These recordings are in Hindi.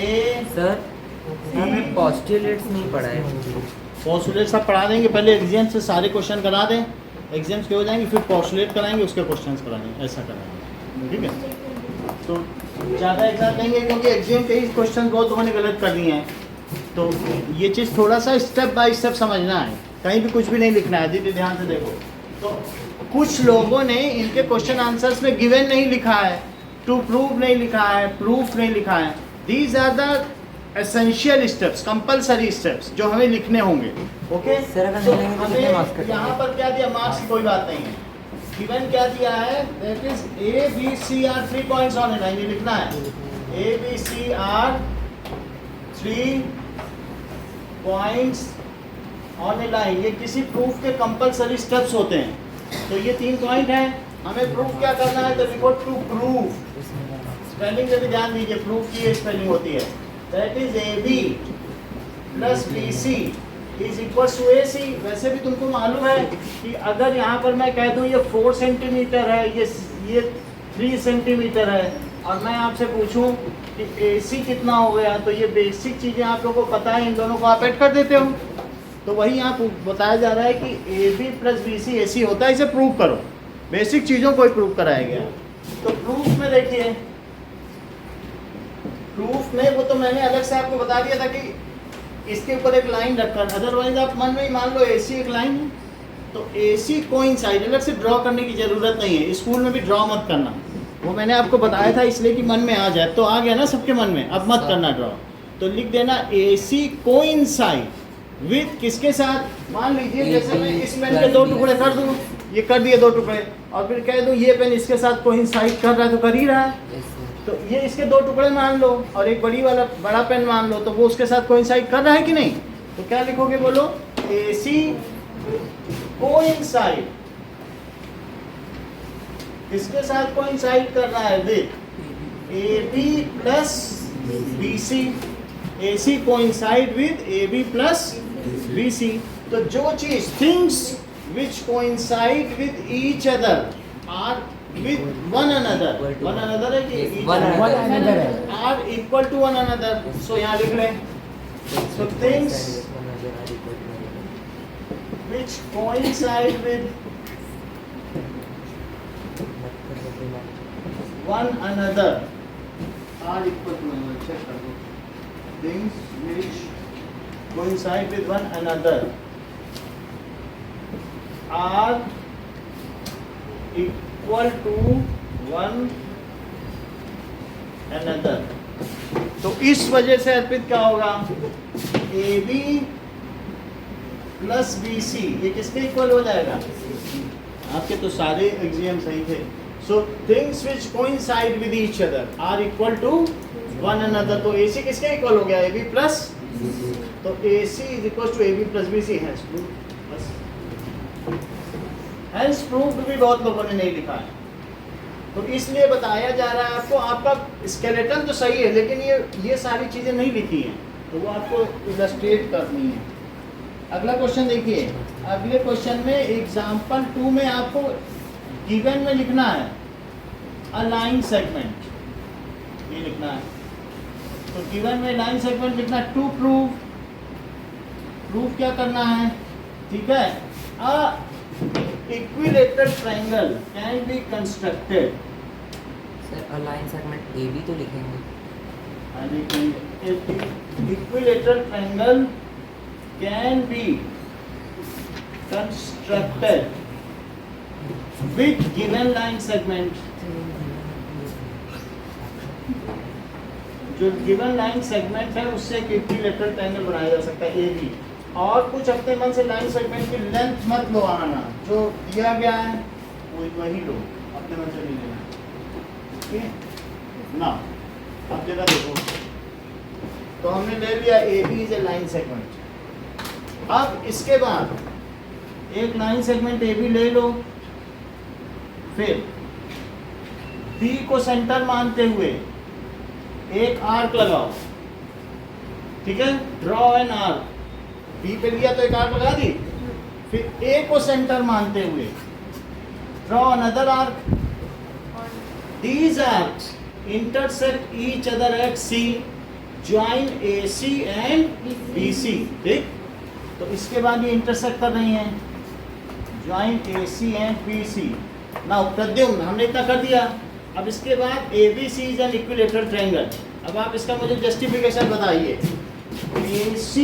ए सर हमें पोस्टुलेट्स नहीं पढ़ा है। पोस्टुलेट सब पढ़ा देंगे, पहले एग्जाम से सारे क्वेश्चन करा दें, एग्जाम्स के हो जाएंगे, फिर पोस्टुलेट कराएंगे, उसके क्वेश्चंस कराएंगे, ऐसा कराएंगे, ठीक है। तो ज़्यादा एग्जाम लेंगे क्योंकि एग्जाम के ही क्वेश्चन बहुत लोगों ने गलत कर दिए हैं, तो ये चीज़ थोड़ा सा स्टेप बाय स्टेप समझना है, कहीं भी कुछ भी नहीं लिखना है। दीदी ध्यान से देखो, तो कुछ लोगों ने इनके क्वेश्चन आंसर्स में गिवन नहीं लिखा है, टू प्रूव नहीं लिखा है, प्रूफ नहीं लिखा है। These are the essential steps, compulsory steps जो हमें लिखने होंगे। ओके सर, अगर तो नहीं लिखेंगे तो कितने मार्क्स कटेंगे? यहाँ पर क्या दिया, मार्क्स की कोई बात नहीं है, गिवन क्या दिया है, that is A B C are 3 points on a line, ये लिखना है A B C are 3 points on a line. ये किसी प्रूफ के कंपलसरी स्टेप्स होते हैं, तो ये 3 पॉइंट है, हमें प्रूफ क्या करना है, तो we got to proof. Spelling पे भी ध्यान दीजिए, प्रूफ की ये स्पेलिंग होती है, that is A B plus B C is equal to A C. वैसे भी तुमको मालूम है कि अगर यहाँ पर मैं कह दूँ ये 4 सेंटीमीटर है, ये 3 सेंटीमीटर है, और मैं आपसे पूछूं कि ए सी कितना हो गया, तो ये बेसिक चीज़ें आप लोगों को पता है, इन दोनों को आप ऐड कर देते हो। तो वही यहाँ बताया जा रहा है कि A B plus B C A C होता है, इसे प्रूव करो। बेसिक चीज़ों को ही प्रूव कराया गया। तो प्रूफ में देखिए, प्रूफ में वो तो मैंने अलग से आपको बता दिया था कि इसके ऊपर एक लाइन रखकर, अदरवाइज आप मन में ही मान लो ए सी एक लाइन है, तो ए सी कोइंसाइड, अलग से ड्रॉ करने की ज़रूरत नहीं है, स्कूल में भी ड्रॉ मत करना, वो मैंने आपको बताया था इसलिए कि मन में आ जाए, तो आ गया ना सबके मन में, अब मत करना ड्रॉ। तो लिख देना ए सी कोइंसाइड विथ किसके साथ, मान लीजिए जैसे मैं इस पेन के 2 टुकड़े कर दूं, ये कर दिए 2 टुकड़े, और फिर कह दूं ये पेन इसके साथ कोइंसाइड कर रहा है, तो कर ही रहा है। तो ये इसके 2 टुकड़े मान लो और एक बड़ा पेन मान लो, तो वो उसके साथ कोइंसाइड कर रहा है कि नहीं। तो क्या लिखोगे, बोलो, ए सी कोइंसाइड, किसके साथ कोइंसाइड कर रहा है, with A B plus B C. A C coincide with A B plus B C. तो जो चीज, things which coincide with each other are with one another है कि one another are equal to one another, so यहाँ लिख लें, so things which coincide with one another are equal to one another, check कर दो, things which coincide with one another are equal to one another। तो इस वजह से अर्पित क्या होगा, A B plus B C, ये किसके इक्वल हो जाएगा, आपके तो सारे एग्जाम सही थे। So things which coincide with each other are equal to one another. तो ए सी किसके इक्वल हो गया, ए बी प्लस, तो A C is equal to A B plus B C. Hence proved भी बहुत लोगों ने नहीं लिखा है, तो इसलिए बताया जा रहा है आपको। आपका स्केलेटन तो सही है, लेकिन ये सारी चीज़ें नहीं लिखी हैं, तो वो आपको इलस्ट्रेट करनी है। अगला क्वेश्चन देखिए, अगले क्वेश्चन में एग्जाम्पल 2 में आपको गिवन में लिखना है अ लाइन सेगमेंट, ये लिखना है। तो गिवन में लाइन सेगमेंट लिखना है, टू प्रूफ क्या करना है, ठीक है। A equilateral triangle can be constructed. Sir a line segment A B तो लिखेंगे, equilateral triangle can be constructed with given line segment. जो गिवन लाइन सेगमेंट है उससे एक इक्विलेटरल ट्रायंगल बनाया जा सकता है ए बी। और कुछ अपने मन से लाइन सेगमेंट की लेंथ मत लो, आना जो दिया गया है वही लो, अपने मन से नहीं लेना, ठीक है ना। अब जगह देखो, तो हमने ले लिया A B is a line segment. अब इसके बाद एक लाइन सेगमेंट ए बी ले लो, फिर बी को सेंटर मानते हुए एक आर्क लगाओ, ठीक है, ड्रॉ एन आर्क। बी पे लिया तो एक आर्क लगा दी, फिर ए को सेंटर मानते हुए draw another arc. These arcs intersect each other at C. Join AC and BC, ठीक। तो इसके बाद ये इंटरसेक्ट कर रही हैं, ज्वाइन AC एंड BC। ना प्रद्युम्न, हमने इतना कर दिया। अब इसके बाद ABC is an equilateral triangle. अब आप इसका मुझे जस्टिफिकेशन बताइए। AC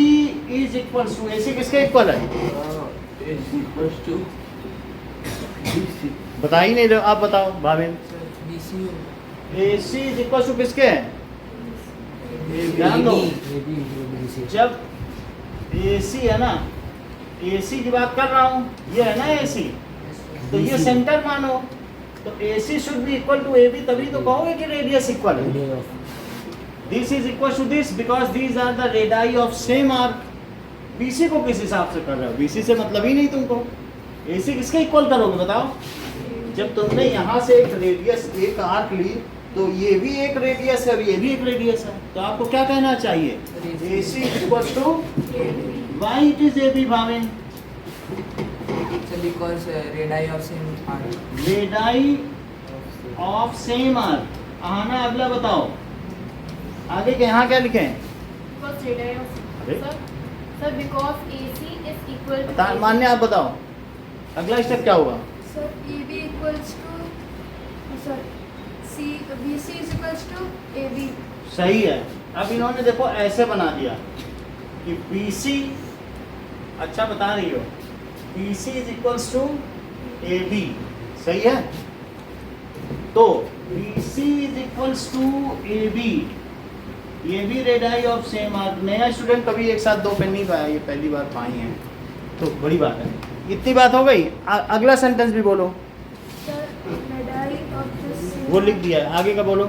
is equal to, AC किसके इक्वल है? बता ही नहीं रहे, आप बताओ Bhavin. AC is equal to किसके हैं? ध्यान दो, जब AC है ना, AC की बात कर रहा हूँ, ये है ना AC, तो ये सेंटर मानो, तो AC should be equal to AB, तभी तो कहोगे कि रेडियस इक्वल है। This is equal to this because these are the radii of same arc. BC को किस हिसाब से कर रहे हो? BC से मतलब ही नहीं तुमको। AC किसके इक्वल करोगे बताओ? जब तुमने यहाँ से एक रेडियस, एक आर्क ली, तो ये भी एक रेडियस है और ये भी एक रेडियस है, तो आपको क्या कहना चाहिए? AC equal to why it is AB Bhaven. because radii of same arc. Radii of same arc. आना अगला बताओ, आगे के यहाँ क्या लिखे हैं? Because radii of sir because AC is equal to बता, मान्य आप बताओ, अगला स्टेप क्या होगा? sir AB equals to sir BC is equals to AB। सही है। अब इन्होंने देखो ऐसे बना दिया कि BC, अच्छा बता रही हो, BC is equals to AB, सही है। तो BC is equals to AB, ये भी रेडाई ऑफ सेम आर्क। नया स्टूडेंट कभी एक साथ दो पेन नहीं पाया, ये पहली बार पाई हैं, तो बड़ी बात है। इतनी बात हो गई। अगला सेंटेंस भी बोलो। Sir radii of the same वो लिख दिया है, आगे का बोलो।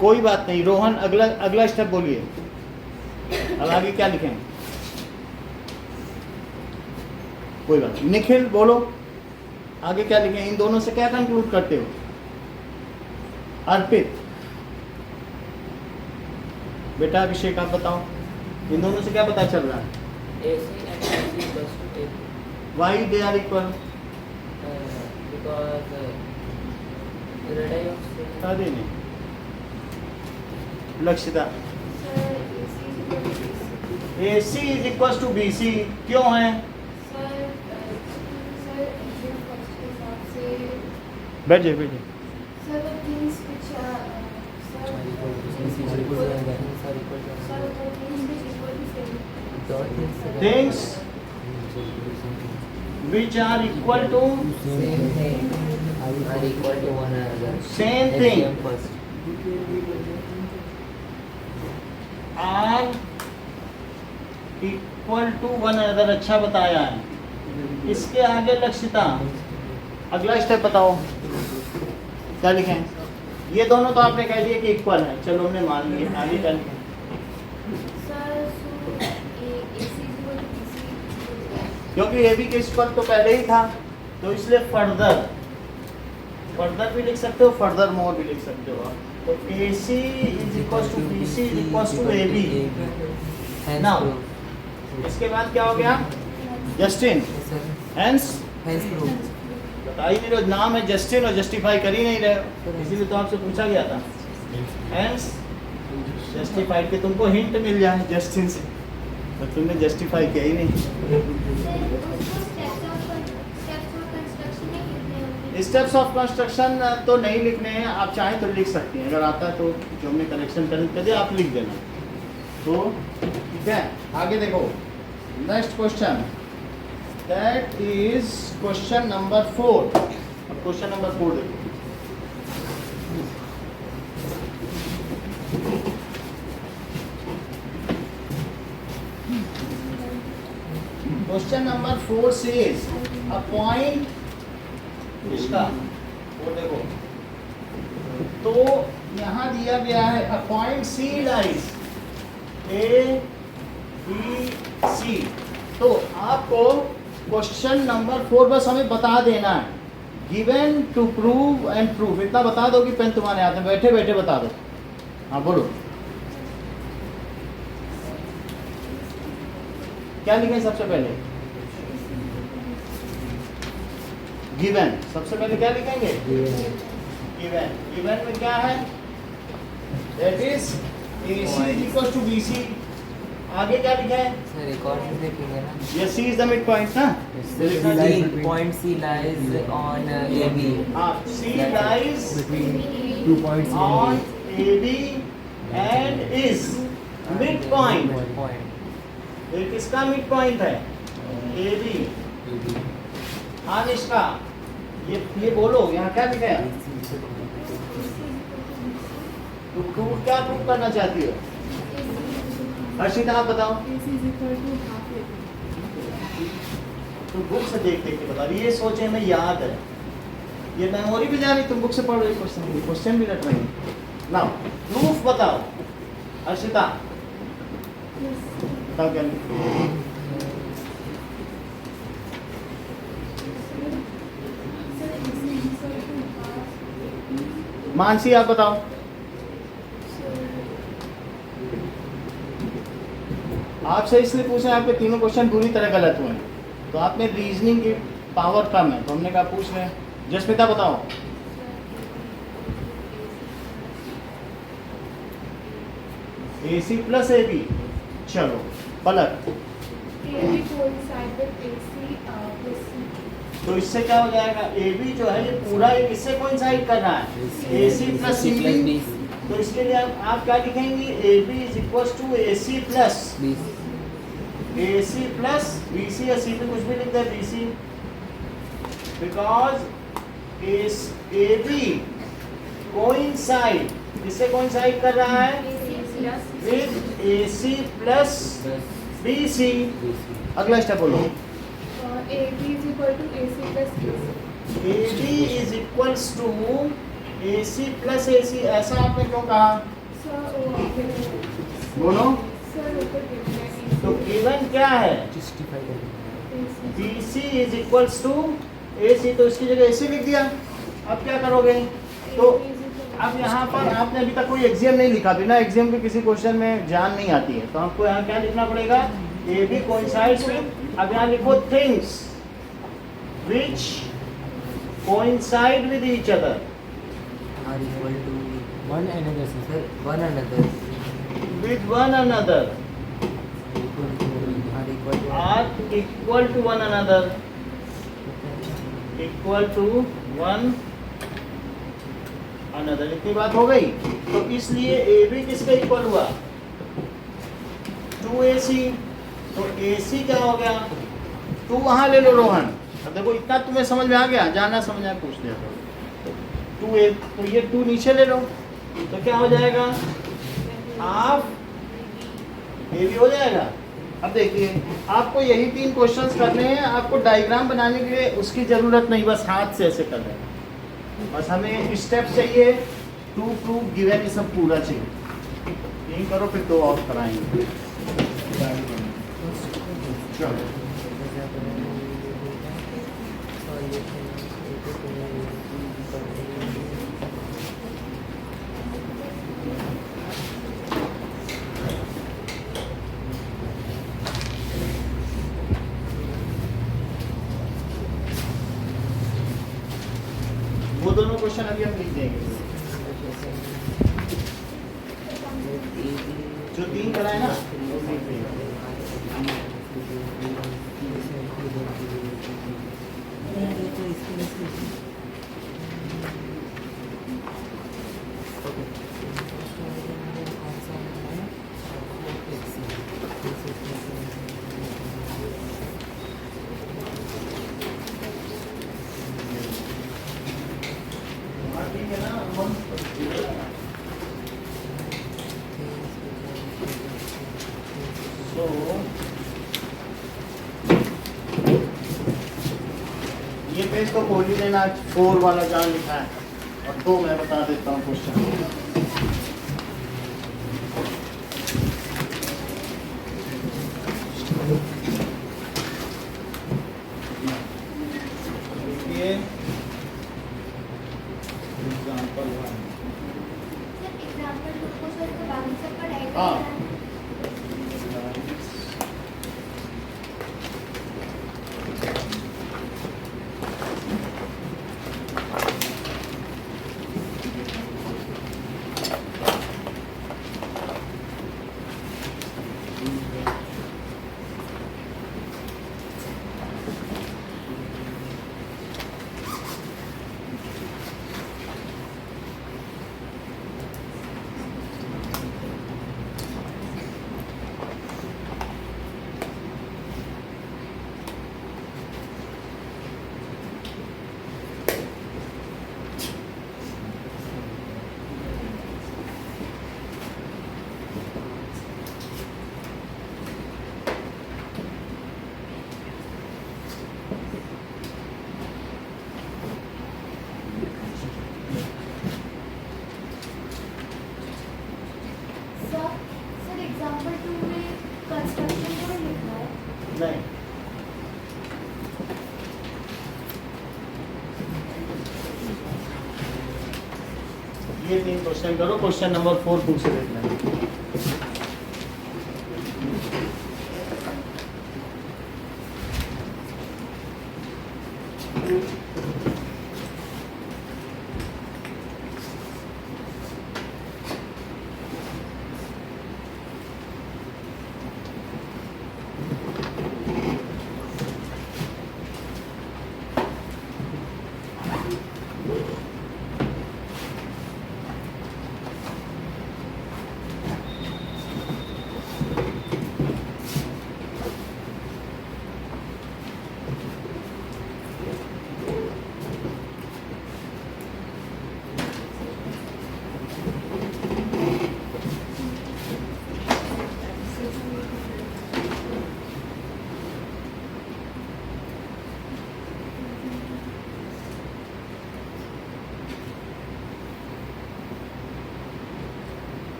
कोई बात नहीं रोहन, अगला स्टेप बोलिए। अब आगे क्या लिखें? कोई बात नहीं। निखिल बोलो, आगे क्या लिखें? इन दोनों से क्या कंक्लूड करते हो? अर्पित, बेटा अभिषेक आप बताओ, इन दोनों से क्या पता चल रहा है? AC and BC equals to AB. Why they are equal? Because radii of same. अरे नहीं, Lakshita, sir AC is equal to BC। AC is equal to BC क्यों है? सर इंडियन फर्स्ट के हिसाब से बैठ जाइए, बैठ जाइए। Sir the things which are sir Are equal to things BC which are equal to equal things are equal to sir the things which equal to same dot Things which are equal to same thing are equal to one another. Same thing. STM first. are equal to one another. अच्छा बताया है। इसके आगे लक्षिता, अगला स्टेप बताओ क्या लिखें? ये दोनों तो आपने कह दिया कि इक्वल है, चलो हमने मान लिया। आगे क्या लिखें? Sir so AC is equal to BC क्योंकि ए बी के इक्वल तो पहले ही था, तो इसलिए फर्दर भी लिख सकते हो, फर्दर मोर भी लिख सकते हो। तो AC is equal to BC is equal to AB। Hence Now. proof. इसके बाद क्या हो गया? Justin, Yes, sir. Hence Hence proof. बता ही नहीं रहे, नाम है जस्टिन और जस्टिफाई कर ही नहीं रहे, इसीलिए तो आपसे पूछा गया था। हेंस जस्टिफाइड के तुमको हिंट मिल जाए जस्टिन से, तो तुमने जस्टिफाई किया ही नहीं। स्टेप्स ऑफ कंस्ट्रक्शन तो नहीं लिखने हैं, आप चाहें तो लिख सकती हैं, अगर आता है तो जो हमने कलेक्शन कर दिया आप लिख देना। तो ठीक है, आगे देखो next question, that is question number 4। अब क्वेश्चन नंबर 4 देखो। Question number 4 says a point, इसका वो देखो, तो यहाँ दिया गया है a point C lies ABC। तो आपको क्वेश्चन नंबर 4 बस हमें बता देना है, given to prove and proof. इतना बता दो कि पेन तुम्हारे हाथ में, बैठे बैठे बता दो। हाँ बोलो, क्या लिखें सबसे पहले? गिवन, सबसे पहले क्या लिखेंगे? गिवन। गिवन में क्या है? That is AC is equal to BC। आगे क्या लिखा है? सर एक और चीज देखेंगे ना, ये C is the midpoint ना? Point C lies on AB। हाँ, C lies between 2 points on AB and is midpoint। ये किसका midpoint है? AB। हाँ निष्का, ये बोलो, यहाँ क्या लिखा है? तुम क्या प्रूव करना चाहती हो? हर्षिता आप बताओ। तुम बुक से देख देख के बता रही, ये सोचे में याद है, ये मेमोरी भी जा रही, तुम बुक से पढ़ रही, क्वेश्चन भी रट रही। नाउ प्रूफ बताओ हर्षिता, बताओ क्या लिखा? मानसी आप बताओ। आपसे इसलिए पूछे, आपके तीनों क्वेश्चन पूरी तरह गलत हुए हैं, तो आप में रीजनिंग की पावर कम है, तो हमने कहा पूछ रहे हैं। जसमिता बताओ। AC प्लस AB, चलो पलक। तो इससे क्या हो जाएगा? AB जो है ये पूरा ये किससे कोइंसाइड कर रहा है? AC plus CB। तो इसके लिए आप क्या लिखेंगे? AB is equal to AC plus AC plus BC या CB, कुछ भी लिख दे BC, बिकॉज AB कोइंसाइड, किससे कोइंसाइड कर रहा है? With AC plus BC। अगला स्टेप बोलो। AB is equal to AC plus BC। AB is equals to AC plus AC, ऐसा आपने क्यों कहा? बोलो। तो गिवन क्या है? BC is equals to AC, तो इसकी जगह AC लिख दिया। अब क्या करोगे? तो अब यहाँ पर आपने अभी तक कोई एक्सियम नहीं लिखा, बिना एक्सियम के किसी क्वेश्चन में जान नहीं आती है, तो आपको यहाँ क्या लिखना पड़ेगा? AB coincides with, अब यहाँ लिखो things which coincide with each other are equal to one another, sir. sir one another with one another are equal to one another, equal to one another। इतनी बात हो गई। तो इसलिए AB किसका इक्वल हुआ? 2AC। तो AC क्या हो गया? 2 वहां ले लो रोहन। अब देखो इतना तुम्हें समझ में आ गया, जाना समझना पूछ लिया तो 2A, तो ये 2 नीचे ले लो, तो क्या हो जाएगा? हाफ AB हो जाएगा। अब देखिए आपको यही 3 क्वेश्चंस करने हैं, आपको डायग्राम बनाने के लिए उसकी जरूरत नहीं, बस हाथ से ऐसे कर लेना, बस हमें स्टेप चाहिए, टू प्रूफ गिवन, ये सब पूरा चाहिए। यही करो, फिर 2 और कराएंगे। चलो वो दोनों क्वेश्चन अभी हम लिख देंगे, जो 3 कराए ना वो लिख देंगे। ठीक है ना, हम ये पेज को खोल ही लेना, 4 वाला जहाँ लिखा है, और 2 मैं बता देता हूँ क्वेश्चन। देखिए एग्जाम्पल 1। हाँ ये 3 क्वेश्चन करो, क्वेश्चन नंबर 4 बुक से देख लेना।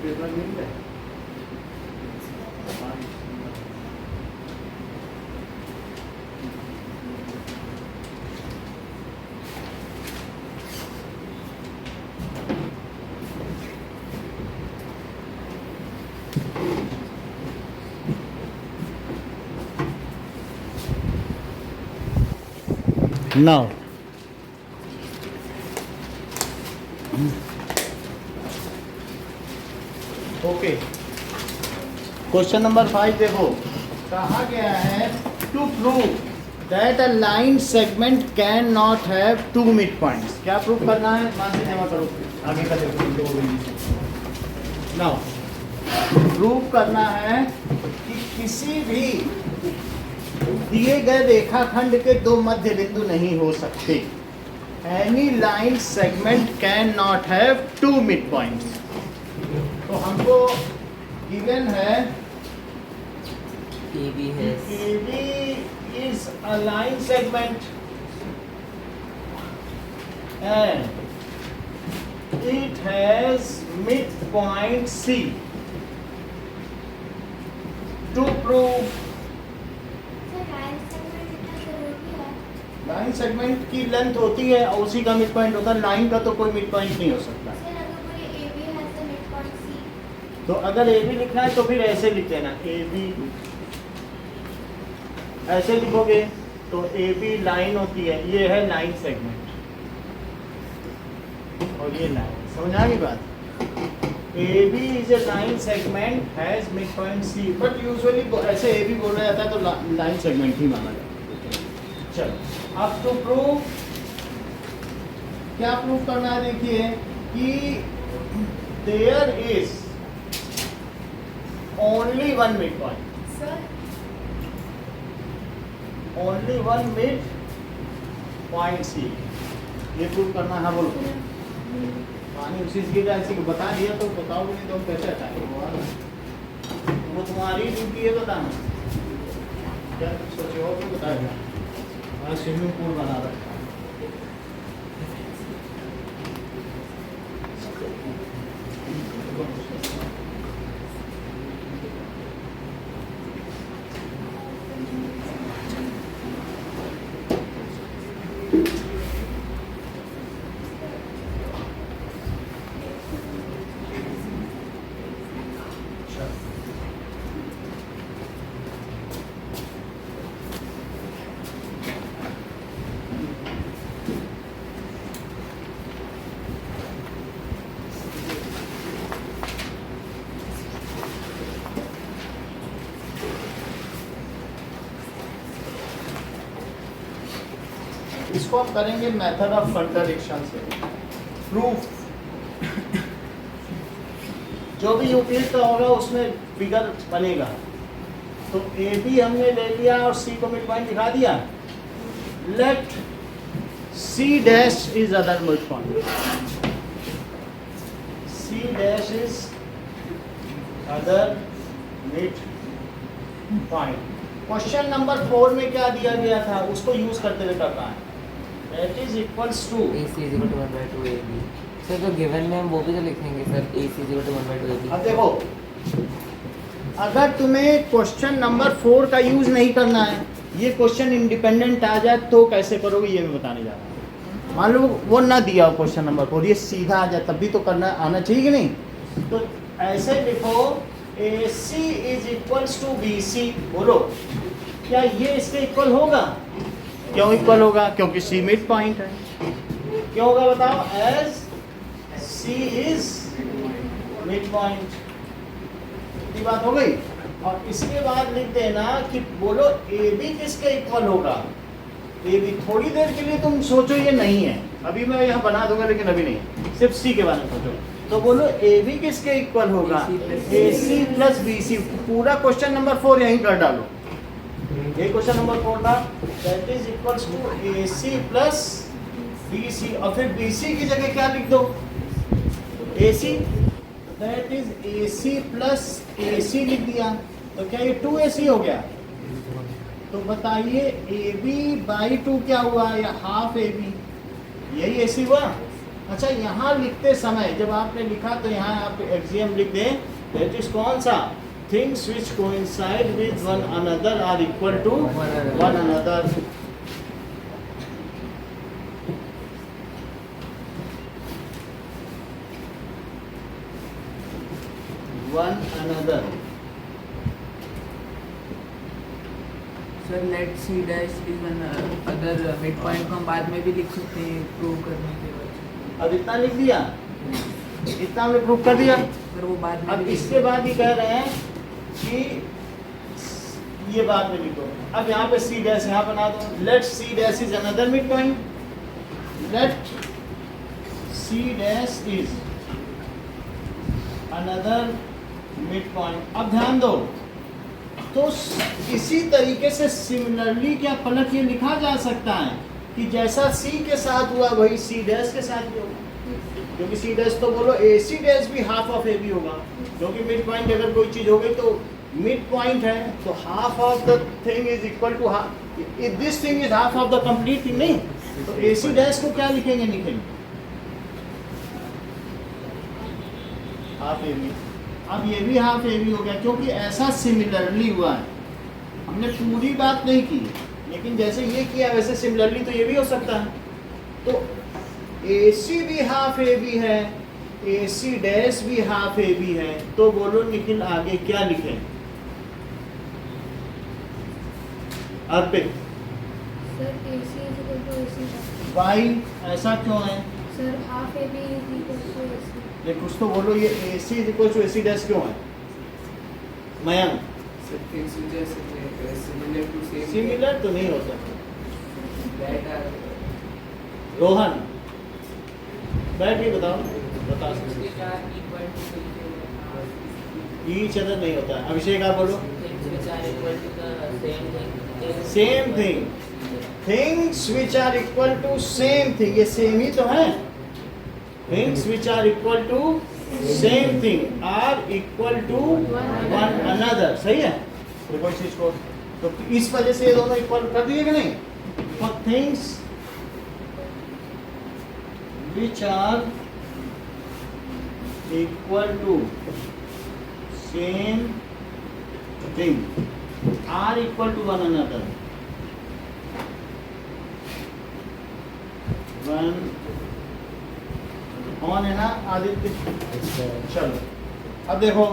पेपर मिल गए? Now, ओके, क्वेश्चन नंबर 5 देखो, कहा गया है to prove that a line segment can not have 2 mid points. क्या प्रूव करना है? मानसी जमा करो, आगे का देखो। नाउ प्रूव करना है कि किसी भी दिए गए रेखाखंड के 2 मध्य बिंदु नहीं हो सकते। Any line segment can not have 2 mid points. तो हमको गिवन है AB has AB is a line segment and it has midpoint C. To prove line segment की लेंथ होती है और उसी का मिड पॉइंट होता है, लाइन का तो कोई मिड पॉइंट नहीं हो सकता। तो अगर ए बी लिखना है तो फिर ऐसे लिख देना, ए बी ऐसे लिखोगे तो ए बी लाइन होती है, ये है लाइन सेगमेंट और ये लाइन, समझ आ गई बात? A B is a line segment has mid point C, but usually ऐसे ए बी बोला जाता है तो लाइन सेगमेंट ही माना जाता है। चलो अब टू प्रूव, क्या प्रूव करना है? देखिए कि there is only one midpoint. Sir, Only one mid point C. ये प्रूव करना है, बोलो। पानी उसी चीज का ऐसे बता दिया तो बताओगे नहीं तो हम कैसे हटाएंगे? वो तुम्हारी ड्यूटी है बताना। क्या तुम सोचे हो तो बताएगा। मैं स्विमिंग पूल बना रखा है। इसको हम करेंगे मेथड ऑफ कंट्राडिक्शन से प्रूफ। जो भी यूक्लिड का होगा उसमें फिगर बनेगा। तो ए बी हमने ले लिया और सी को मिड पॉइंट दिखा दिया। Let C dash is other mid point, C dash is other mid point. Question number 4 में क्या दिया गया था उसको यूज करते हुए करना है। That is equals to AC is equal to 1/2 AB। Sir तो गिवन में हम वो भी तो लिखेंगे sir, AC is equal to 1/2 AB। अब देखो अगर तुम्हें क्वेश्चन नंबर 4 का यूज नहीं करना है, ये क्वेश्चन इंडिपेंडेंट आ जाए तो कैसे करोगे ये मैं बताने जा रहा हूँ। मान लो वो ना दिया हो क्वेश्चन नंबर 4, ये सीधा आ जाए तब भी तो करना आना चाहिए कि नहीं। तो ऐसे लिखो AC is equals to BC। बोलो क्या ये इसके इक्वल होगा? क्यों इक्वल होगा? क्योंकि C मिड पॉइंट है। क्यों होगा बताओ? As C is mid point. ये बात हो गई। और इसके बाद लिख देना कि बोलो AB किसके इक्वल होगा। AB थोड़ी देर के लिए तुम सोचो, ये नहीं है अभी, मैं यहाँ बना दूंगा लेकिन अभी नहीं, सिर्फ C के बारे में सोचो। तो बोलो AB किसके इक्वल होगा? AC plus BC। पूरा क्वेश्चन नंबर 4 यहीं कर डालो। ये क्वेश्चन नंबर 4 था, that is equals to AC plus BC। और फिर BC की जगह क्या लिख दो? AC। That is AC plus AC लिख दिया, तो क्या ये 2AC हो गया? तो बताइए AB बाई 2 क्या हुआ, या हाफ AB, यही AC हुआ। अच्छा यहाँ लिखते समय जब आपने लिखा तो यहाँ आप एक्सियम लिख दें, दैट इज कौन सा? Things which coincide with one another are equal to one another. One another. Sir let C dash is an other mid point को हम बाद में भी लिख सकते हैं प्रूव करने के बाद। अब इतना लिख दिया, इतना हमने प्रूव कर दिया। सर वो बाद में अब भी इसके बाद ही कह रहे हैं कि ये बाद में लिखो। अब यहाँ पे C डैश यहाँ बना दो। Let C dash is another mid point. Let C dash is another mid point. अब ध्यान दो, तो इसी तरीके से सिमिलरली क्या पलट ये लिखा जा सकता है कि जैसा C के साथ हुआ वही C डैश के साथ भी होगा। क्योंकि C डैश तो बोलो AC डैश भी हाफ ऑफ AB होगा, क्योंकि मिड पॉइंट अगर कोई चीज हो गई तो मिड पॉइंट है, तो half of the thing is equal to half, this thing is half of the complete thing. नहीं तो AC डैश को क्या लिखेंगे? लिखेंगे हाफ AB। अब ये भी हाफ AB हो गया, क्योंकि ऐसा सिमिलरली हुआ है। हमने पूरी बात नहीं की, लेकिन जैसे ये किया वैसे सिमिलरली तो ये भी हो सकता है। तो AC भी हाफ AB है, AC डैश भी हाफ AB है, तो बोलो निखिल आगे क्या लिखें? Arpit sir AC is equal to AC। Why ऐसा क्यों है? Sir half AB is equal to AC। ये कुछ तो बोलो, ये AC is equal to AC dash क्यों है? मयंक सिमिलर तो नहीं होता। रोहन बैठ के बताओ, बता सकते ईच अदर नहीं होता है। अभिषेक आप बोलो। Same thing, things which are equal to same thing, ये सेम ही तो है। Things which are equal to same thing are equal to one another. सही है। देखो इस चीज को, तो इस वजह से ये दोनों इक्वल कर दिए कि नहीं? For things which are equal to same thing are equal to one another. One on है ना आदित्य? चलो अब देखो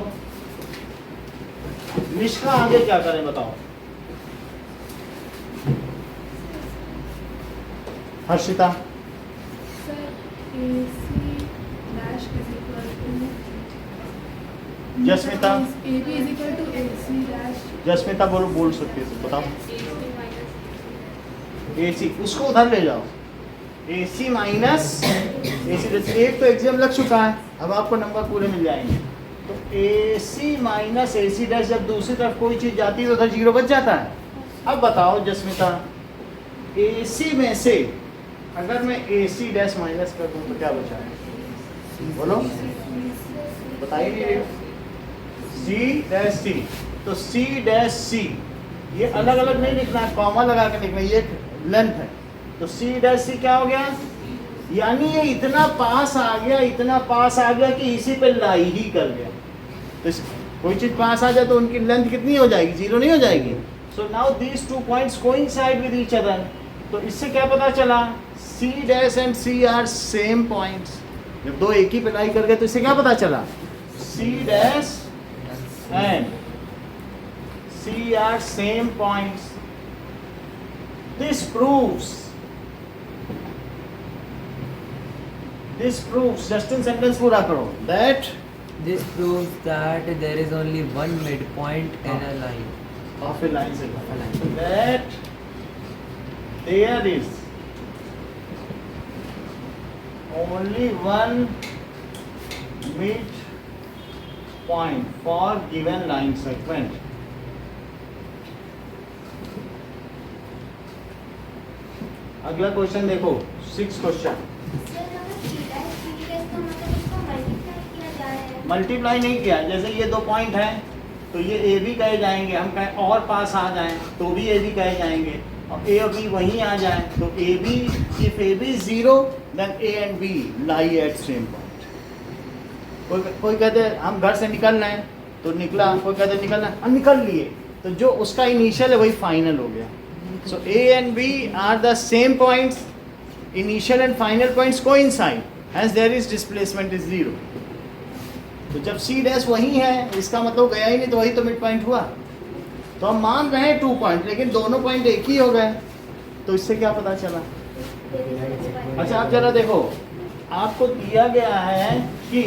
निष्का आगे क्या करें बताओ। Harshita sir AC dash is equal to Jasmita AB is equal to AC dash। Jasmita बोल सकती है तो बताओ। AC उसको उधर ले जाओ, AC माइनस AC। एक तो एग्जाम लग चुका है, अब आपको नंबर पूरे मिल जाएंगे। तो AC माइनस AC डैश, जब दूसरी तरफ कोई चीज जाती है तो उधर जीरो बच जाता है। अब बताओ जस्मिता, AC में से अगर मैं AC डैश माइनस कर दूं तो क्या बचा है? बोलो बताइए। C डैश C, तो C डैश C ये अलग अलग नहीं लिखना है, कॉमा लगा के लिखना है, ये लेंथ है। तो C डैश C क्या हो गया? यानी ये इतना पास आ गया, इतना पास आ गया कि इसी पे लाई ही कर गया। तो कोई चीज पास आ जाए तो उनकी लेंथ कितनी हो जाएगी, जीरो नहीं हो जाएगी। So now these two points coincide with each other. तो इससे क्या पता चला, C dash and C are same points. जब दो एक ही पे लाई कर गए तो इससे क्या पता चला, C dash and C are same points. This proves just in sentence पूरा करो, that This proves that there is only one midpoint in a line. of a line segment. A line. So that there is only one midpoint for given line segment. अगला क्वेश्चन देखो, 6 क्वेश्चन। मल्टीप्लाई नहीं किया, जैसे ये दो पॉइंट हैं तो ये ए बी कहे जाएंगे, हम कहें और पास आ जाएं तो भी ए बी कहे जाएंगे, और ए और बी वहीं आ जाएं तो A B, if A B zero then A and B lie at same point. कोई कहते हैं हम घर से निकल रहे हैं तो निकला, कोई कहते हैं निकलना, हम निकल लिए, तो जो उसका इनिशियल है वही फाइनल हो गया। So A and B are the same points, initial and final points coincide, hence there is displacement is zero. तो जब सी डैश वही है, इसका मतलब गया ही नहीं, तो वही तो मिड पॉइंट हुआ। तो हम मान रहे हैं 2 पॉइंट, लेकिन दोनों पॉइंट एक ही हो गए, तो इससे क्या पता चला। अच्छा आप जरा देखो, आपको दिया गया है कि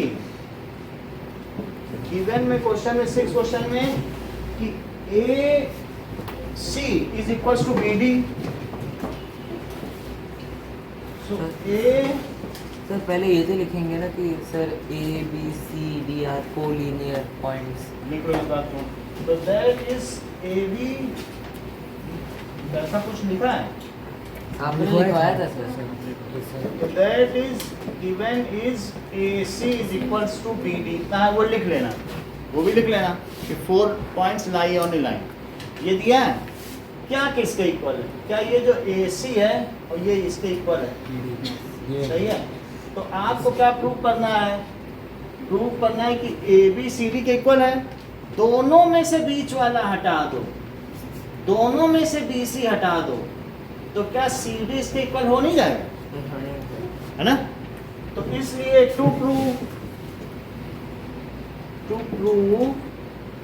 गिवन में क्वेश्चन में 6 क्वेश्चन में कि A C is equals to B D. So a sir पहले ये तो लिखेंगे ना कि sir A B C D are collinear points. लिखो इस बात को, तो दैट इज ए बी, ऐसा कुछ लिखा है, आपने लिखवाया था सर। तो that is given is A C is equals to B D. इतना है वो लिख लेना, वो भी लिख लेना कि 4 points lie on a line. ये दिया है क्या, किसके इक्वल है, क्या ये जो ए सी है और ये इसके इक्वल है, सही है। तो आपको क्या प्रूव करना है, प्रूव करना है कि ए बी सी डी के इक्वल है। दोनों में से बीच वाला हटा दो, दोनों में से बी सी हटा दो, तो क्या सी डी इसके इक्वल हो नहीं जाएगा, है ना। तो इसलिए to prove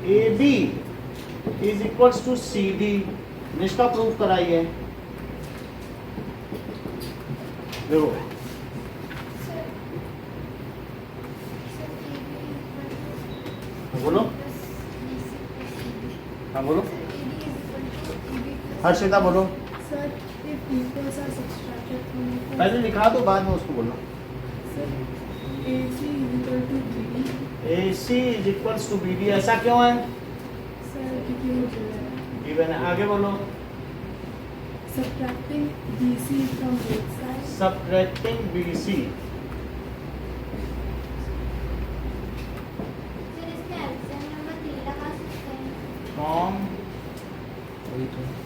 A B is equals to C D, इसका प्रूव कराइए। देखो बोलो, हाँ बोलो, हर्षिता बोलो। पहले लिखा दो, बाद में उसको बोलो। A C is equals to B D, ऐसा क्यों है, गिवन है, आगे बोलो। Subtracting BC from both sides. Subtracting BC, from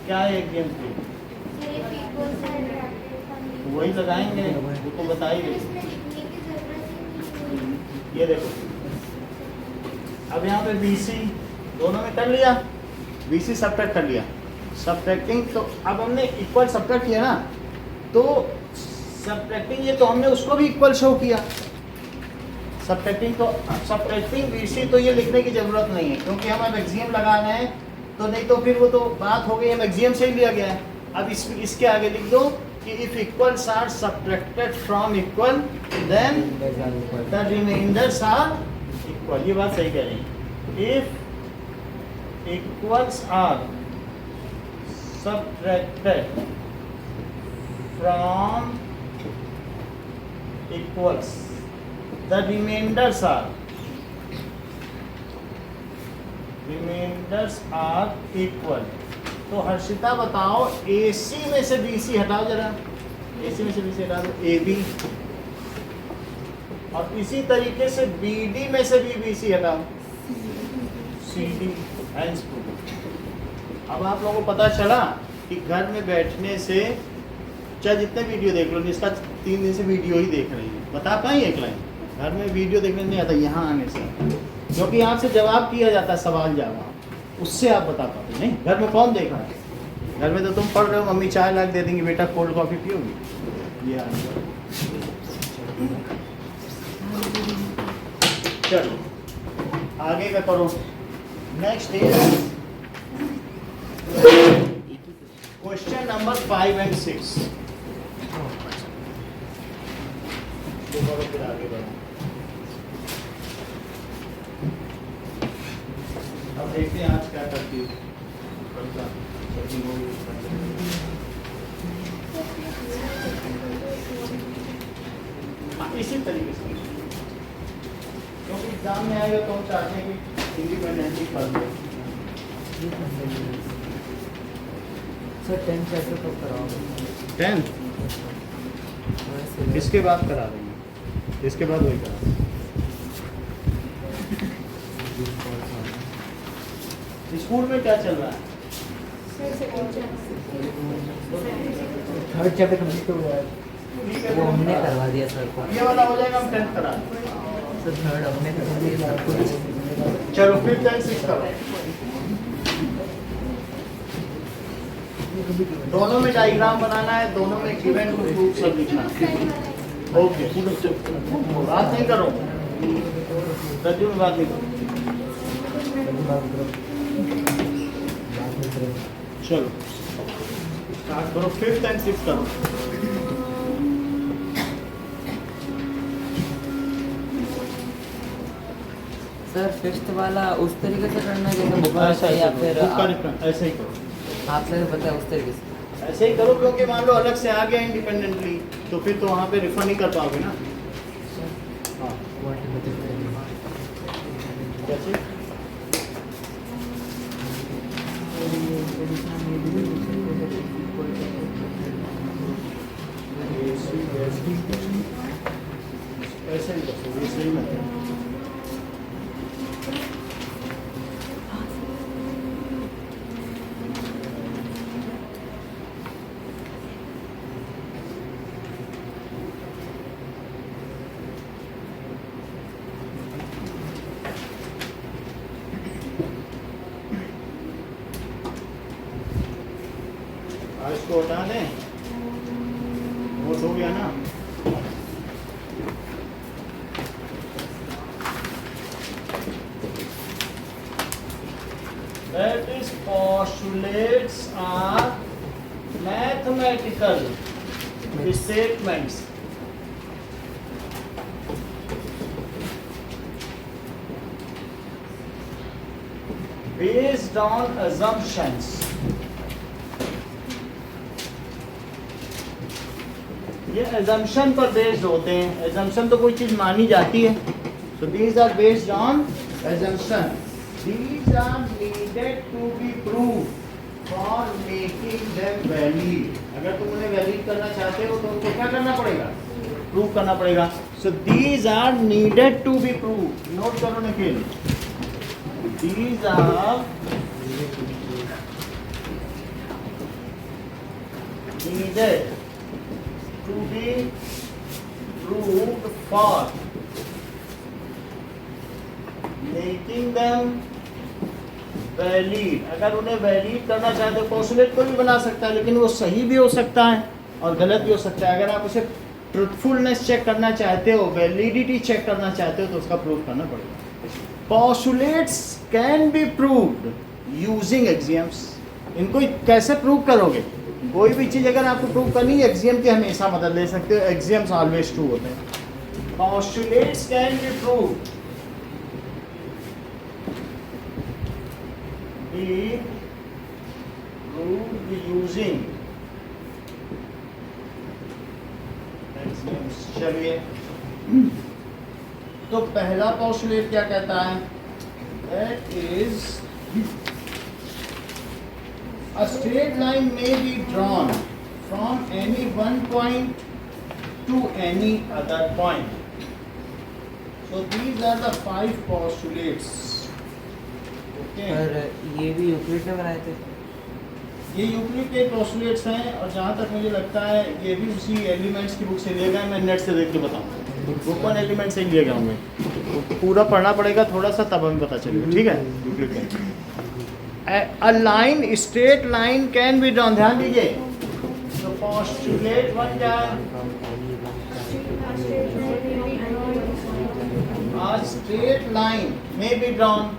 क्या है एग्जाम पे, वही लगाएंगे, उसको बताइए। ये देखो, अब यहाँ पे BC दोनों में कर लिया, BC सब्ट्रैक्ट कर लिया, सब्ट्रैक्टिंग, तो अब हमने इक्वल सब्ट्रैक्ट किया ना, तो सब्ट्रैक्टिंग ये तो हमने उसको भी इक्वल शो किया, सब्ट्रैक्टिंग, तो सब्ट्रैक्टिंग BC तो ये लिखने की जरूरत नहीं है, क्योंकि हम अब एक्सियम लगा रहे हैं, तो नहीं तो फिर वो तो बात हो गई, हम एक्सियम से ही लिया गया है। अब इसके आगे लिख दो कि if equals are subtracted from equal then the remainders are equal. ये बात सही कह रही है, if equals are subtracted from equals the remainders are equal। तो हर्षिता बताओ, AC में से BC हटाओ जरा, AC में से BC हटा दो, AB, और इसी तरीके से BD में से भी BC हटाओ, CD एंड अब आप लोगों को पता चला कि घर में बैठने से, चाहे जितने वीडियो देख लो, इसका 3 दिन से वीडियो ही देख रही है, बता पाई एक लाइन, घर में वीडियो देखने नहीं आता, यहाँ आने से क्योंकि यहाँ से जवाब किया जाता है, सवाल जवाब, उससे आप बता पाते नहीं। घर में कौन देख रहा है? घर में तो तुम पढ़ रहे हो, मम्मी चाय ला के दे देंगी, बेटा कोल्ड कॉफ़ी पियोगी, ये आंसर। चलो आगे का करो। Next is question number 5 and 6। फिर आगे बढ़ो। अब देखते हैं आज क्या करती हूँ। इसी तरीके से, क्योंकि एग्जाम में आएगा तो हम चाहते हैं कि इंडिपेंडेंटली पढ़ लो। सर 10th चैप्टर कब कराओगे? 10th इसके बाद करा देंगे, इसके बाद वही करा देंगे। स्कूल में क्या चल रहा है? थर्ड चैप्टर कंप्लीट हो गया है, ठीक है, वो हमने करवा दिया सर को। ये वाला हो जाएगा, हम 10th करा देंगे। सर थर्ड हमने करवा दिया सर को। चलो फिर 10 6 करो। दोनों में डायग्राम बनाना है, दोनों में गिवन टू प्रूफ सब लिखना है। ओके, बात नहीं करो, रज्जू में बात नहीं करो। चलो स्टार्ट करो, 5th and 6th करो। सर 5th वाला उस तरीके से करना है जैसे बुक ऐसा ही या करो, फिर बुक का रेफरेंस ऐसे ही करो, आप सर बताए उस तरीके से। ऐसे ही करो, क्योंकि मान लो अलग से आ गया इंडिपेंडेंटली तो फिर तो वहाँ पे रिफर नहीं कर पाओगे ना। हाँ कैसे? ऐसे ही कर, ये सही है। इसको हटा दें, नोट हो गया ना। That is, postulates are mathematical statements based on assumptions. ये assumption पर based होते हैं। assumption तो कोई चीज़ मानी जाती है। So these are based on assumption. These are needed to be proved for making them valid. अगर तुम उन्हें valid करना चाहते हो तो उनको क्या करना पड़ेगा? Prove करना पड़ेगा। So these are needed to be proved. Note करो Nikhil. These are needed to be proved for making them valid. अगर उन्हें वैलिड करना चाहते हो, पोस्टुलेट को भी बना सकता है लेकिन वो सही भी हो सकता है और गलत भी हो सकता है। अगर आप उसे ट्रुथफुलनेस चेक करना चाहते हो, वैलिडिटी चेक करना चाहते हो तो उसका प्रूव करना पड़ेगा। Postulates can be proved using axioms. इनको कैसे प्रूव करोगे? कोई भी चीज़ अगर आपको प्रूव करनी है, एक्सियम की हमेशा मदद ले सकते हो। एक्सियम्स ऑलवेज ट्रू होते हैं। Postulates can be proved using चलिए, तो पहला पोस्टुलेट क्या कहता है? That is, a straight line may be drawn from any one point to any other point. So these are the 5 postulates. Okay. और ये भी यूक्लिड ने बनाए थे। ये यूक्लिड के पोस्टुलेट्स हैं और जहाँ तक मुझे लगता है ये भी उसी एलिमेंट्स की बुक से लिए गए। मैं नेट से देख के बताऊँ, बुक वन एलिमेंट से लिए गए होंगे। तो पूरा पढ़ना पड़ेगा थोड़ा सा, तब हमें पता चलेगा, ठीक है। A line, straight line can be drawn, ध्यान दीजिए। तो पोस्टुलेट वन क्या है? A straight line may be drawn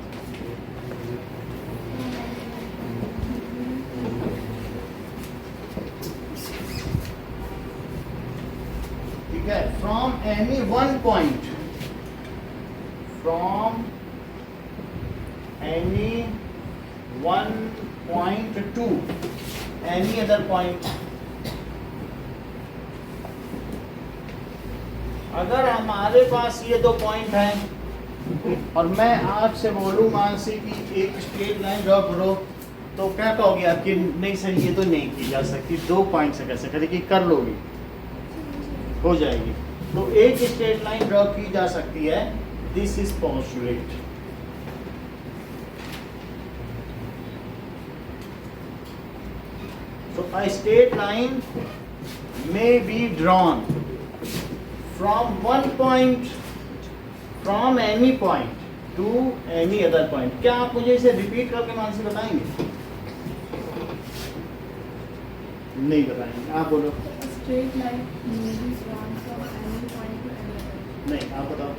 ठीक है, from any one point, from any one point to any other point। अगर हमारे पास ये दो पॉइंट हैं और मैं आपसे बोलूँ मानसी की एक स्ट्रेट लाइन ड्रॉ करो, तो क्या कहोगे आप कि नहीं सर ये तो नहीं की जा सकती, 2 पॉइंट से कैसे करेगी? कर लोगी, हो जाएगी। तो एक स्ट्रेट लाइन ड्रॉ की जा सकती है, this is postulate. So a straight line may be drawn from one point, from any point to any other point। क्या आप मुझे इसे रिपीट करके मानसी बताएंगे? नहीं बताएंगे, आप बोलो। Straight line may be drawn from any point to any other. नहीं, आप बताओ।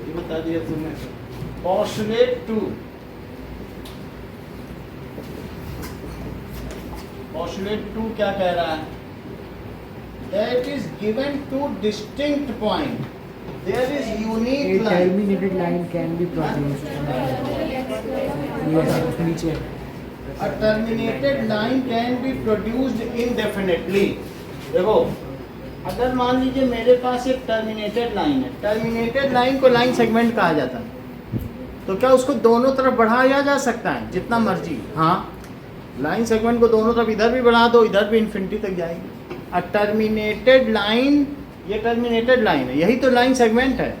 ये बता दिया तुमने। पोस्टुलेट 2, पोस्टुलेट 2 क्या कह रहा है? That is given two distinct point. There is unique A line. terminated line can be produced. Yes, नीचे. A terminated line can be produced indefinitely। देखो, अगर मान लीजिए मेरे पास एक टर्मिनेटेड लाइन है, टर्मिनेटेड लाइन को लाइन सेगमेंट कहा जाता है, तो क्या उसको दोनों तरफ बढ़ाया जा सकता है जितना मर्जी? हाँ, लाइन सेगमेंट को दोनों तरफ इधर भी बढ़ा दो, इधर भी इन्फिनिटी तक जाएगी। अ टर्मिनेटेड लाइन, ये टर्मिनेटेड लाइन है, यही तो लाइन सेगमेंट है।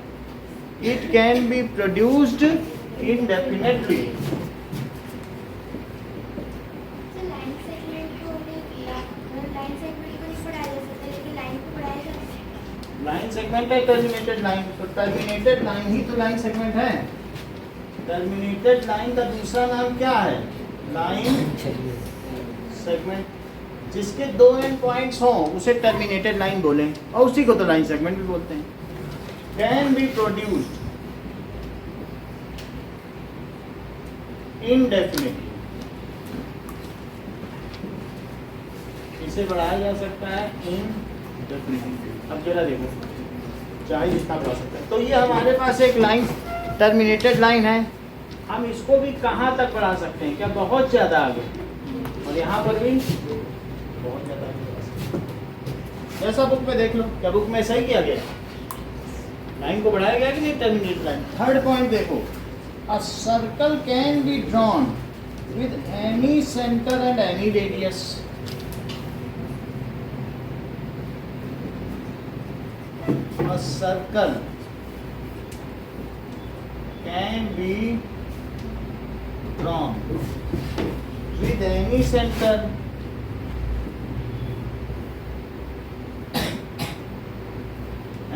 It can be produced indefinitely. Line segment है टर्मिनेटेड लाइन, तो टर्मिनेटेड लाइन ही तो लाइन सेगमेंट है। टर्मिनेटेड लाइन का दूसरा नाम क्या है? Line segment. जिसके 2 एंड पॉइंट्स हों उसे टर्मिनेटेड लाइन बोलें, और उसी को तो लाइन सेगमेंट भी बोलते हैं। कैन बी प्रोड्यूस्ड इनडेफिनिटली, इसे बढ़ाया जा सकता है इनडेफिनिटली। अब जरा देखो, चाहे जितना बढ़ा सकता है। तो ये हमारे पास एक लाइन टर्मिनेटेड लाइन है, हम इसको भी कहाँ तक बढ़ा सकते हैं? क्या बहुत ज़्यादा आगे? और यहाँ पर भी बहुत ज़्यादा आगे। जैसा बुक में देख लो, क्या बुक में सही किया गया? लाइन को बढ़ाया गया कि नहीं टर्मिनेटेड लाइन? थर्ड पॉइंट देखो, a circle can be drawn with any centre and any radius. A circle can be drawn with any center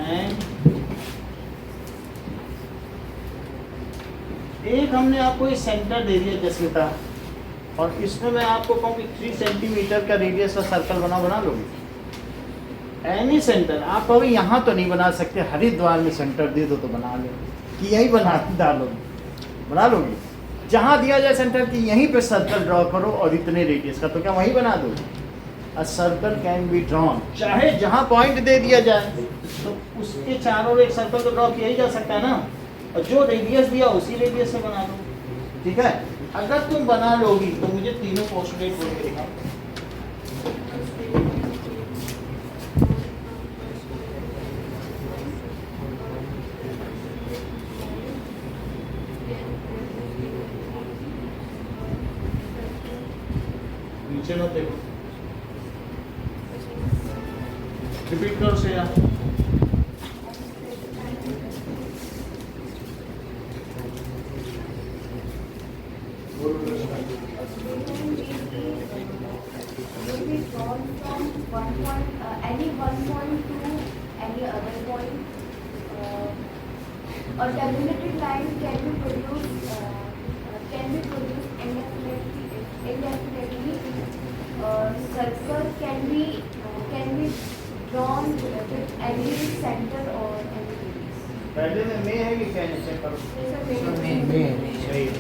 and एक हमने आपको ये सेंटर दे दिया जसविता, और इसमें मैं आपको कहूँ कि 3 सेंटीमीटर का रेडियस का सर्कल बना लोगे? Any centre. आप कहोगे यहाँ तो नहीं बना सकते, हरिद्वार में सेंटर दे दो तो बना लो, कि यही बना लोगे। जहाँ दिया जाए सेंटर की यहीं पे सर्कल ड्रॉ करो और इतने रेडियस का, तो क्या वहीं बना दो? A circle can be drawn, चाहे जहाँ पॉइंट दे दिया जाए तो उसके चारों एक सर्कल तो ड्रॉ किया ही जा सकता है ना, और जो रेडियस दिया उसी रेडियस से बना लो। ठीक है, अगर तुम बना लोगी तो मुझे तीनों पोस्टुलेट बोल के दिखाओ। नीचे नो देखो, रिपीट करो से यार। Any one point to point. A terminated line can be produced indefinitely. Circle can be drawn with any center or any base. पहले में मैं है कि क्या है चेक करो। सही है।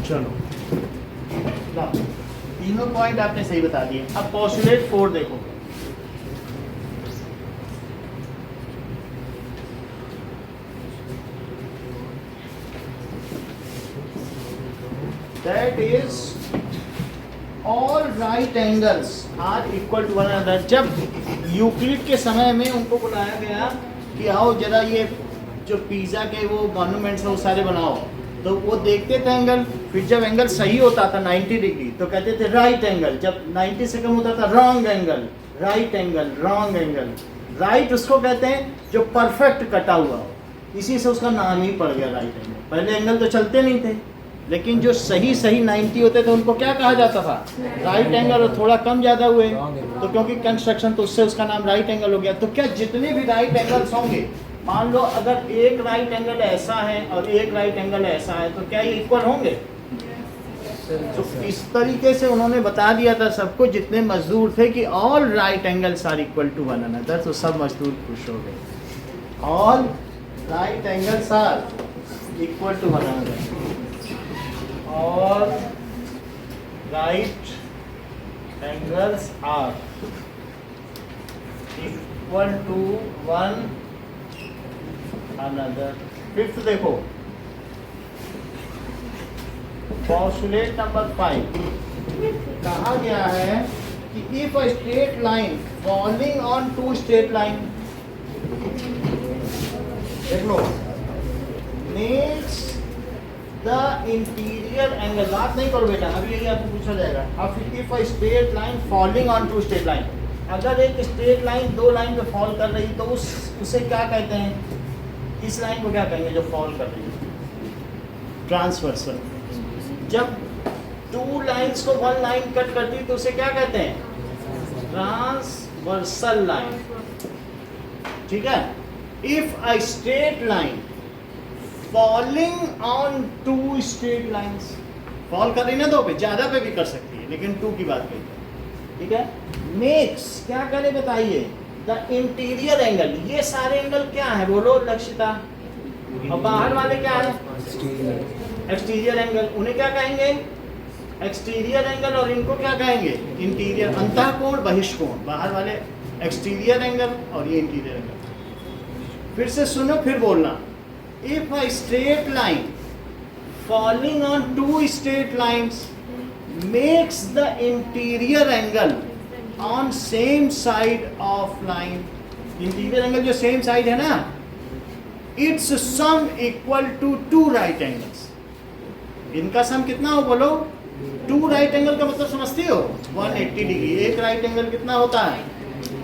चलो ला, तीनों पॉइंट आपने सही बता दिए। अब पोस्टुलेट 4 देखो। That is all right angles are equal to one another। जब यूक्लिड के समय में उनको बुलाया गया कि आओ जरा ये जो पिज़्ज़ा के वो मॉन्यूमेंट्स हैं वो सारे बनाओ, तो वो देखते थे एंगल, फिर जब एंगल सही होता था 90 डिग्री तो कहते थे राइट एंगल, जब 90 से कम होता था wrong angle, right angle, wrong angle. Right उसको कहते हैं जो परफेक्ट कटा हुआ हो, इसी से उसका नाम ही पड़ गया राइट एंगल। पहले एंगल तो चलते नहीं थे, लेकिन जो सही 90 होते थे उनको क्या कहा जाता था? Right angle. और थोड़ा कम ज़्यादा हुए तो क्योंकि कंस्ट्रक्शन तो उससे उसका नाम राइट एंगल हो गया। तो क्या जितने भी राइट एंगल्स होंगे, मान लो अगर एक राइट एंगल ऐसा है और एक राइट एंगल ऐसा है, तो क्या ये इक्वल होंगे? तो इस तरीके से उन्होंने बता दिया था सबको, जितने मजदूर थे, कि all right angles are equal to one another. तो सब मजदूर खुश हो गए। All right angles are equal to one another. All right angles are equal to one another। Fifth देखो, पोस्टुलेट नंबर 5 कहा गया है कि if a straight line falling on two straight line, देख लो, makes द इंटीरियर एंगल, बात नहीं करो बेटा, अभी यही आपको पूछा जाएगा। अब if a straight line falling on two straight line, अगर एक स्ट्रेट लाइन दो लाइन पे फॉल कर रही तो उसे क्या कहते हैं? इस लाइन को क्या कहेंगे जो फॉल कर रही है? ट्रांसवर्सल। जब टू लाइंस को वन लाइन कट करती तो उसे क्या कहते हैं? Transversal line. ठीक है। If a straight line falling on two straight lines, fall कर रही ना दो पे, ज्यादा पे भी कर सकती है, लेकिन टू की बात कही। ठीक है। मेक्स क्या करे बताइए? The interior angle. ये सारे एंगल क्या है बोलो लक्षिता? और बाहर वाले क्या है? Exterior angle. उन्हें क्या कहेंगे? Exterior angle. और इनको क्या कहेंगे? इंटीरियर। अंतःकोण, बहिष्कोण। बाहर वाले एक्सटीरियर एंगल और ये इंटीरियर एंगल। फिर से सुनो, फिर बोलना। If a straight line falling on two straight lines makes the interior angle on same side of line, interior angle जो same side है ना, its sum equal to two right angles। इनका सम कितना हो बोलो? टू राइट एंगल का मतलब समझती हो? 180 डिग्री। एक राइट एंगल कितना होता है?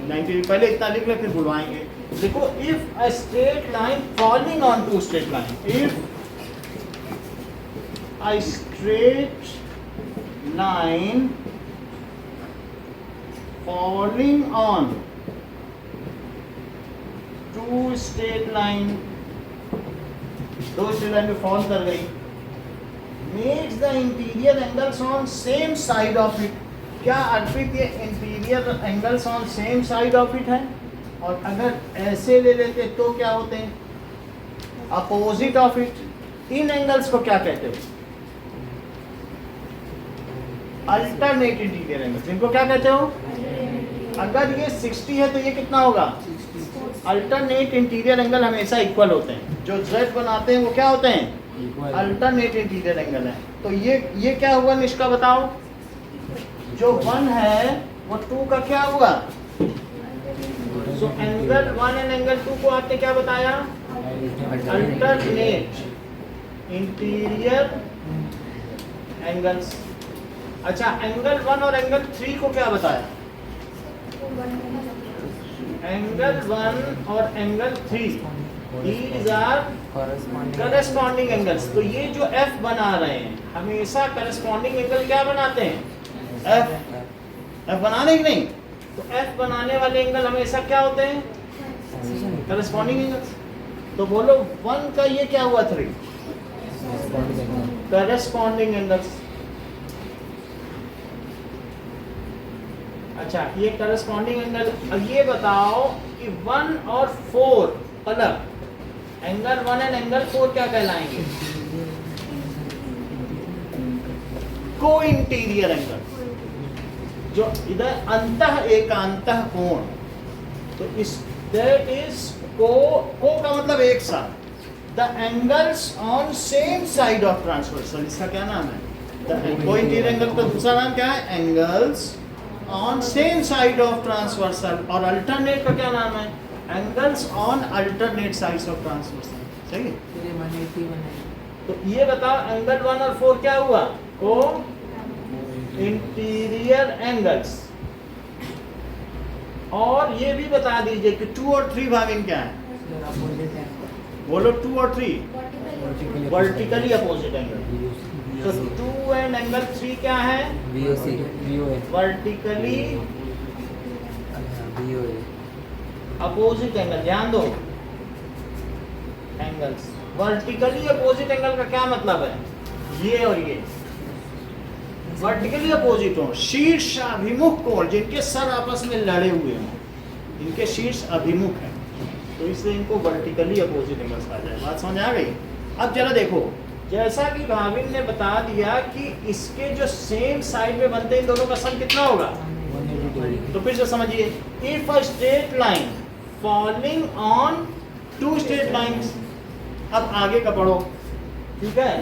90 डिग्री। पहले इतना लिख ले, फिर बुलवाएंगे। देखो, if a straight line falling on two straight line, if a straight line falling on two straight line, दो स्ट्रेट लाइन में फॉल कर गई, makes the interior angles on same side of it. क्या अर्पित ये interior angles on same side of it है? और अगर ऐसे ले लेते तो क्या होते हैं? Opposite of it. In angles को क्या कहते हो? Alternate interior angles. इनको क्या कहते हो? अगर ये 60 है तो ये कितना होगा? अल्टरनेट इंटीरियर एंगल हमेशा इक्वल होते हैं। जो Z बनाते हैं वो क्या होते हैं? अल्टरनेट इंटीरियर एंगल है। तो ये क्या हुआ निष्का बताओ? जो 1 है वो 2 का क्या हुआ? सो एंगल 1 एंड एंगल 2 को आपने क्या बताया? Alternate interior angles. अच्छा, एंगल 1 और एंगल 3 को क्या बताया? एंगल 1 और angle 3 these are corresponding angles। तो ये जो F बना रहे हैं हमेशा corresponding एंगल क्या बनाते हैं? F बनाने की नहीं, तो F बनाने वाले एंगल हमेशा क्या होते हैं? Corresponding angles. तो बोलो 1 का ये क्या हुआ 3 करस्पॉन्डिंग एंगल्स। अच्छा ये करस्पॉन्डिंग एंगल। अब ये बताओ कि 1 और 4 अलग, एंगल 1 एंड एंगल 4 क्या कहलाएंगे? को इंटीरियर एंगल। जो इधर अंतः एकांतः कोण, तो इस दैट इज को का मतलब एक साथ। The angles on same side of transversal, इसका क्या नाम है? को इंटीरियर एंगल का दूसरा नाम क्या है? Angles on same side of transversal. और अल्टरनेट का क्या नाम है? Angles on alternate sides of transversal. सही है? फिर ये 180 बनेगा। तो ये बताओ एंगल 1 और 4 क्या हुआ? को इंटीरियर एंगल्स। और ये भी बता दीजिए कि 2 और 3 भागिन क्या है? Sir opposite angle. बोलो 2 और 3 वर्टिकली अपोजिट एंगल। तो 2 एंड एंगल 3 क्या है? VOC vertically VOA opposite angle. ध्यान दो, एंगल्स वर्टिकली अपोजिट एंगल का क्या मतलब है? ये और ये वर्टिकली अपोजिट हो, शीर्ष अभिमुख कोण, जिनके सर आपस में लड़े हुए हों, इनके शीर्ष अभिमुख हैं, तो इसलिए इनको वर्टिकली अपोजिट एंगल्स कहा जाए। बात समझ आ गई? अब जरा देखो, जैसा कि भाविन ने बता दिया कि इसके जो सेम साइड में बनते हैं इन दोनों का सम कितना होगा? 180 तो फिर से समझिए, if a straight line falling on 2 straight lines. अब आगे का पढ़ो, ठीक है?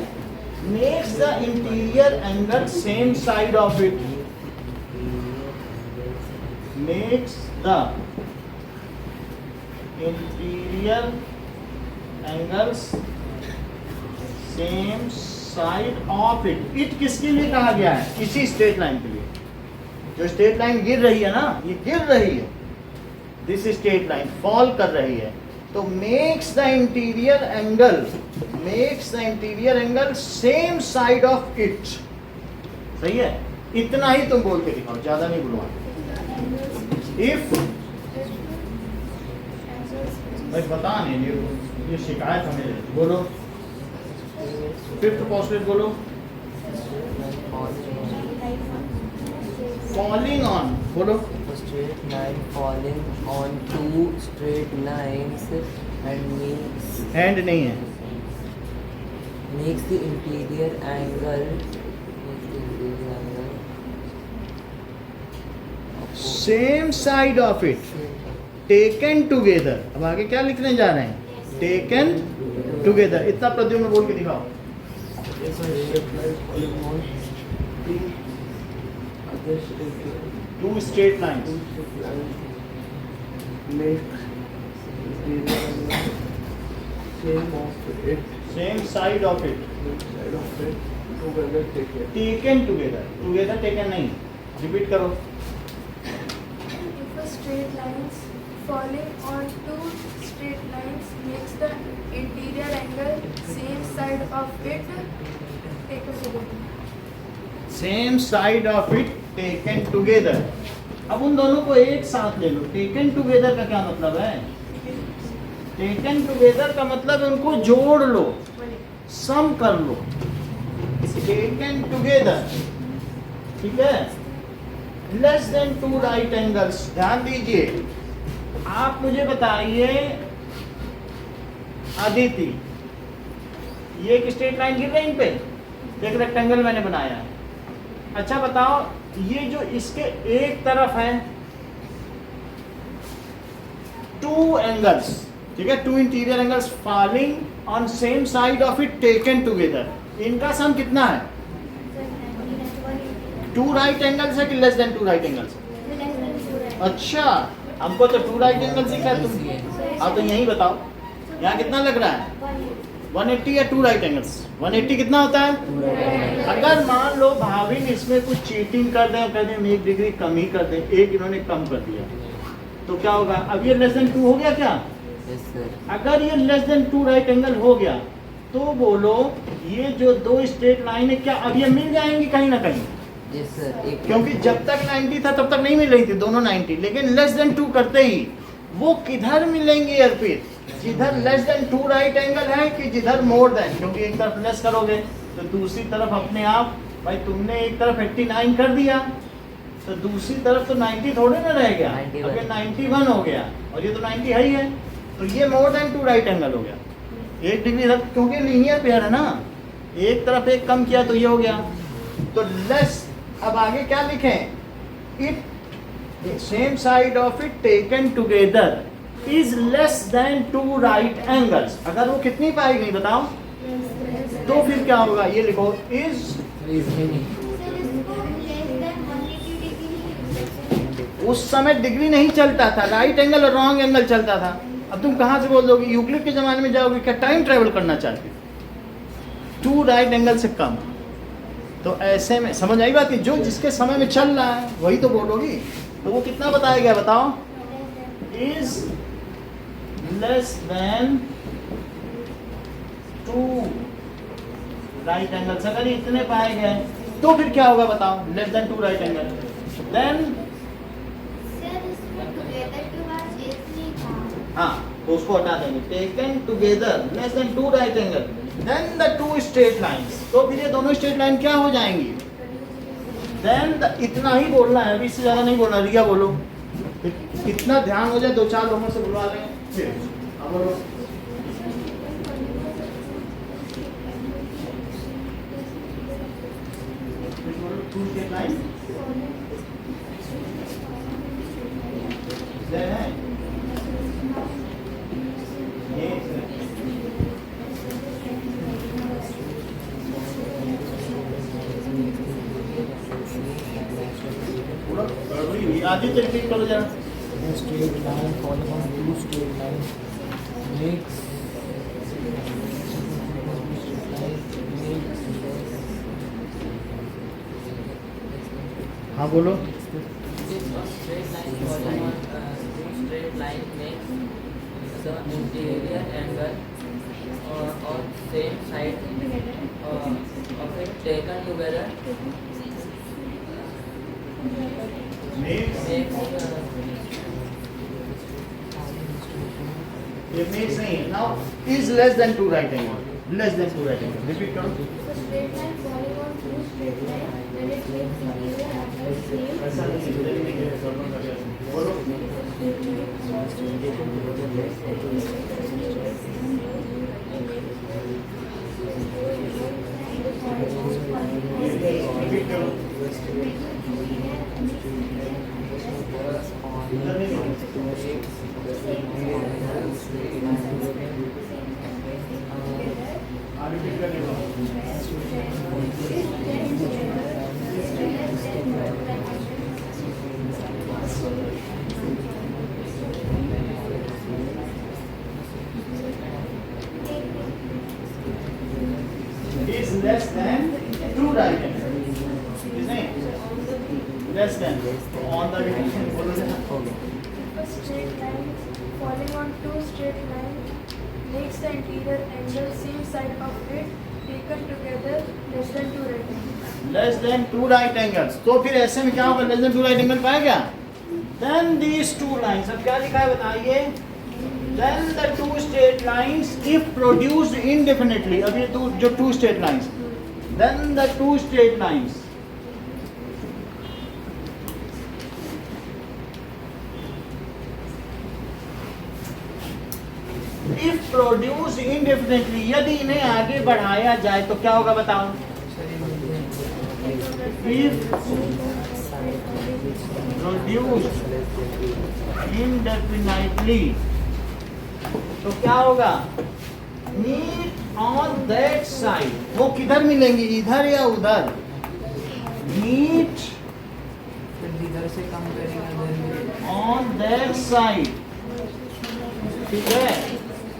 makes the interior angle same side of it, makes the interior angles same side of it। it किसके लिए कहा गया है? इसी स्ट्रेट लाइन के लिए। जो स्ट्रेट लाइन गिर रही है ना, ये गिर रही है, दिस स्ट्रेट लाइन फॉल कर रही है, तो makes the interior angle same side of it। सही है? इतना ही तुम बोल के दिखाओ, ज्यादा नहीं बोलवा। if भाई बता नहीं, ये शिकायत हमें। बोलो 5th पोस्टलेट बोलो। falling on, बोलो। straight line falling on 2 straight lines and hand नहीं है, makes the interior angle same side of it taken together. अब आगे क्या लिखने जा रहे हैं? Taken together. इतना प्रद्युम्न में बोल के दिखाओ। Two straight lines same side of it taken together. Together taken नहीं, रिपीट करो। If a straight lines falling on 2 straight lines makes the interior angle same side of it, take a second. Same side of it taken together. अब उन दोनों को एक साथ ले लो। टेकन टुगेदर का क्या मतलब है? टेकन टुगेदर का मतलब है उनको जोड़ लो, सम कर लो। टेकन टुगेदर, ठीक है? Less than 2 right angles. ध्यान दीजिए, आप मुझे बताइए अदिति, ये एक स्ट्रेट लाइन गिर रही है इन पे, एक रेक्टेंगल मैंने बनाया है। अच्छा बताओ, ये जो इसके एक तरफ है 2 एंगल्स, ठीक है, 2 interior angles falling on same side of it taken together, इनका सम कितना है? 2 राइट एंगल्स है कि लेस देन 2 राइट एंगल्स? अच्छा, हमको तो 2 राइट एंगल्स दिखा है तुम। अब तो यही बताओ, यहाँ कितना लग रहा है? 180 या 2 राइट एंगल्स? 180 कितना होता है? अगर मान लो भाविन इसमें कुछ चीटिंग कर दें, कह दें 1 डिग्री कम ही कर दें, एक इन्होंने कम कर दिया, तो क्या होगा? अब ये लेस देन 2 हो गया क्या? yes sir अगर ये लेस देन 2 राइट एंगल हो गया, तो बोलो ये जो 2 स्ट्रेट लाइन है क्या अब ये मिल जाएंगी कहीं ना कहीं? yes sir एक क्योंकि जब तक 90 था तब तक नहीं मिल रही थी दोनों 90, लेकिन लेस देन 2 करते ही वो किधर मिलेंगे अर्पित? जिधर लेस देन 2 राइट एंगल है कि जिधर मोर देन, क्योंकि एक तरफ लेस करोगे तो दूसरी तरफ अपने आप, भाई तुमने एक तरफ 89 कर दिया तो दूसरी तरफ तो 90 थोड़े ना रह गया, 91 अगर 91 हो गया और ये तो 90 है ही है, तो ये मोर देन 2 राइट एंगल हो गया। 1 डिग्री रख, क्योंकि लीनियर पेयर है ना, एक तरफ एक कम किया तो ये हो गया। तो लेस, अब आगे क्या लिखें? It same side of it taken together is less than 2 right angles. अगर वो कितनी पाई गई बताओ, तो फिर क्या होगा? ये लिखो इज, उस समय डिग्री नहीं चलता था, राइट एंगल और रॉन्ग एंगल चलता था। अब तुम कहाँ से बोल दोगे? यूक्लिड के ज़माने में जाओगे क्या टाइम ट्रेवल करना चाहते? 2 राइट एंगल से कम। तो ऐसे में समझ आई बात? जो जिसके समय में चल रहा है वही तो बोलोगी। तो वो कितना बताया गया बताओ? Is less than 2 right angles. अगर इतने पाए गए तो फिर क्या होगा बताओ? Less than 2 right angle. Then हाँ, तो उसको हटा देंगे। Taken together less than 2 right angle, then the 2 straight lines. तो फिर ये दोनों स्ट्रेट लाइन क्या हो जाएंगी? देन इतना ही बोलना है, अभी इससे ज़्यादा नहीं बोलना। रिया बोलो, इतना ध्यान हो जाए, 2-4 लोगों से बुलवा लें। फिर अब बोलो। टू स्ट्रेट लाइन है ये पूरा गड़बड़ी हुई। आदित्य रिपीट करो जरा। straight line falling on 2 straight lines makes हाँ बोलो। straight line falling on straight line makes the interior angle on same side of it taken together Makes, ये makes नहीं है। Now is less than 2 right angle. Less than 2 right angle. Repeat करो। straight line falling on 2 straight line when it makes interior angle same. ऐसा नहीं है, इधर ही नहीं है, गड़बड़ कर दिया। बोलो। Repeat करो। इधर नहीं है। हाँ, repeat करने को। Is less than 2 right angle. Isn't less than. On the division बोलो ना। If a straight line falling on 2 straight lines makes the interior angle same side of it taken together less than 2 right angles. Less than 2 right angles. तो फिर ऐसे में क्या होगा? Less than 2 right angle पाया क्या? Then these 2 lines. अब क्या लिखा है बताइए? Then the 2 straight lines if produced indefinitely. अब ये जो 2 straight lines. Then the 2 straight lines. If produced indefinitely, यदि इन्हें आगे बढ़ाया जाए तो क्या होगा बताओ? If produced indefinitely, तो क्या होगा? Meet on that side. वो किधर मिलेंगी? इधर या उधर? Meet इधर से कम करेंगे on that side. ठीक है?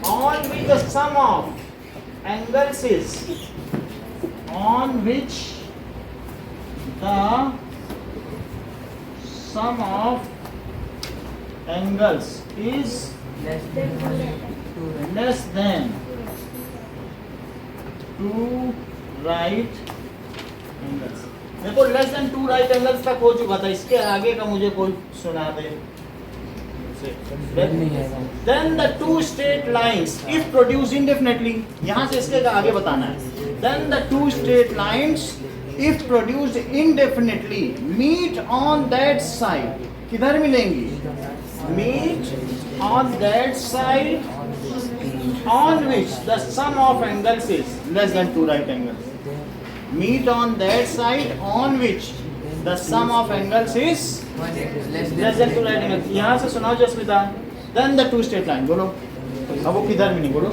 On which the sum of angles is, on which the sum of angles is less than 2 less than 2 right angles. देखो less than 2 right angles तक हो चुका था, इसके आगे का मुझे कोई सुना दे। Then the two straight lines, if produced indefinitely, यहाँ से इसके आगे बताना है. Then the two straight lines, if produced indefinitely, meet on that side. किधर मिलेंगी? Meet on that side on which the sum of angles is less than 2 right angles. Meet on that side on which the sum of angles is less than 2 right angles. यहाँ से सुनाओ जसमिता. Then the two straight line. बोलो. अब वो किधर मिलेंगे? बोलो.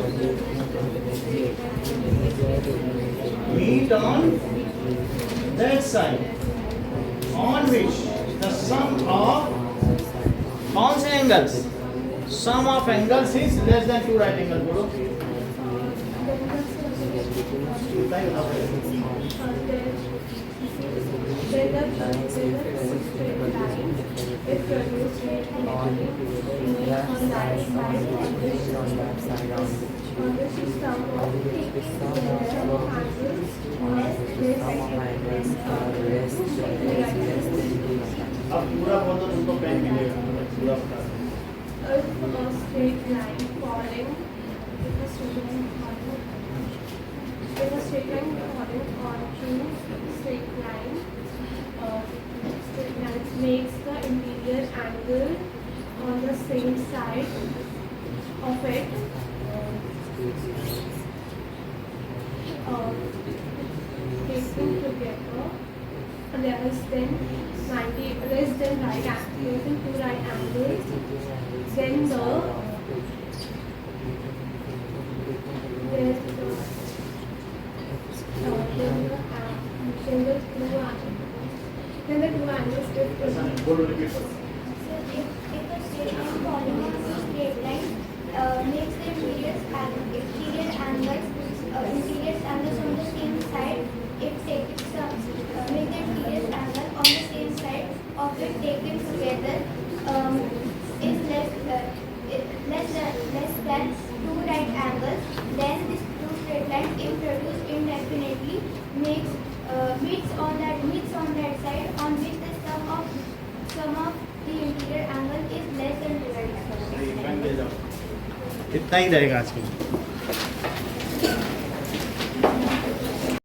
Meet on that side on which the sum of कौन से angles? Sum of angles is less than 2 right angles. बोलो. अब पूरा बोल दो तुमको पेन मिलेगा. पूरा बता दो. If a straight line falling, if a straight line falling on two straight lines makes the interior angle on the same side of it. Taken together, less than 90, less than right angle, less than 2 right angles. Then the two angles if बोलो रिपीट करो. So if a straight line falling on a straight line makes the interior angles on the same side, if taken make the interior angle on the same side of it taken together is less than 2 right angles, then this two straight line if produced indefinitely meets on that side on which the sum of the interior angle is less than 2 right angles. इतना ही रहेगा आज के लिए.